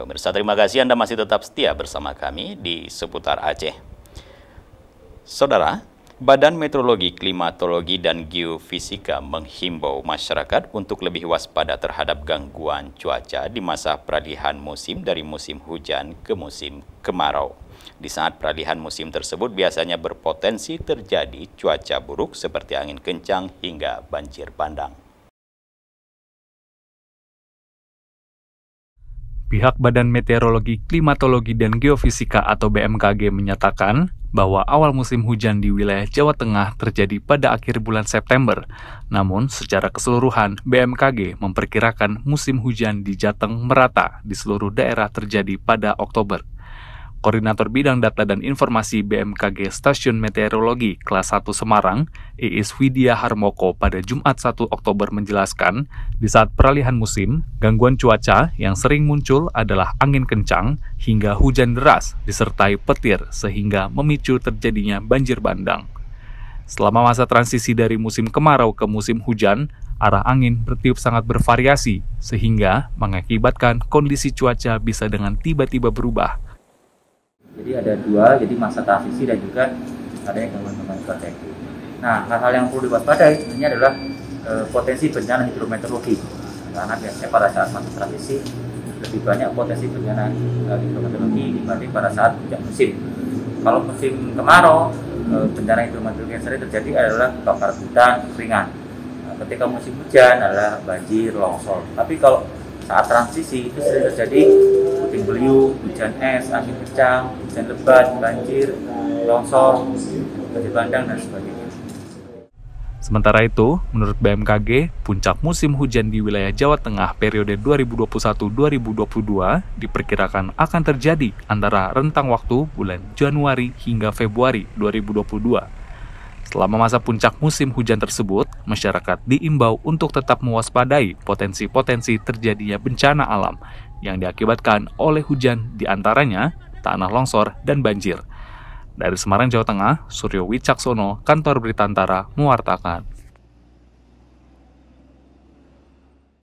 Ya, pemirsa, terima kasih Anda masih tetap setia bersama kami di Seputar Aceh. Saudara, Badan Meteorologi, Klimatologi, dan Geofisika menghimbau masyarakat untuk lebih waspada terhadap gangguan cuaca di masa peralihan musim dari musim hujan ke musim kemarau. Di saat peralihan musim tersebut biasanya berpotensi terjadi cuaca buruk seperti angin kencang hingga banjir bandang. Pihak Badan Meteorologi, Klimatologi, dan Geofisika atau BMKG menyatakan bahwa awal musim hujan di wilayah Jawa Tengah terjadi pada akhir bulan September. Namun, secara keseluruhan, BMKG memperkirakan musim hujan di Jateng merata di seluruh daerah terjadi pada Oktober. Koordinator Bidang Data dan Informasi BMKG Stasiun Meteorologi Kelas 1 Semarang, Iis Widya Harmoko pada Jumat 1 Oktober menjelaskan, di saat peralihan musim, gangguan cuaca yang sering muncul adalah angin kencang hingga hujan deras disertai petir sehingga memicu terjadinya banjir bandang. Selama masa transisi dari musim kemarau ke musim hujan, arah angin bertiup sangat bervariasi sehingga mengakibatkan kondisi cuaca bisa dengan tiba-tiba berubah. Jadi ada dua, jadi masa transisi dan juga adanya gangguan cuaca itu. Nah, hal-hal yang perlu diwaspadai ini adalah potensi bencana hidrometeorologi. Karena biasanya pada saat masa transisi lebih banyak potensi bencana hidrometeorologi dibanding pada saat puncak musim. Kalau musim kemarau, bencana hidrometeorologi yang sering terjadi adalah kebakaran hutan, kekeringan. Nah, ketika musim hujan adalah banjir, longsor. Tapi kalau saat transisi itu sering terjadi puting beliung, hujan es, angin kencang, hujan lebat, banjir, longsor, banjir bandang, dan sebagainya. Sementara itu, menurut BMKG, puncak musim hujan di wilayah Jawa Tengah periode 2021-2022 diperkirakan akan terjadi antara rentang waktu bulan Januari hingga Februari 2022. Selama masa puncak musim hujan tersebut, masyarakat diimbau untuk tetap mewaspadai potensi-potensi terjadinya bencana alam yang diakibatkan oleh hujan, diantaranya tanah longsor dan banjir. Dari Semarang, Jawa Tengah, Suryo Wicaksono, Kantor Berita Antara, mewartakan.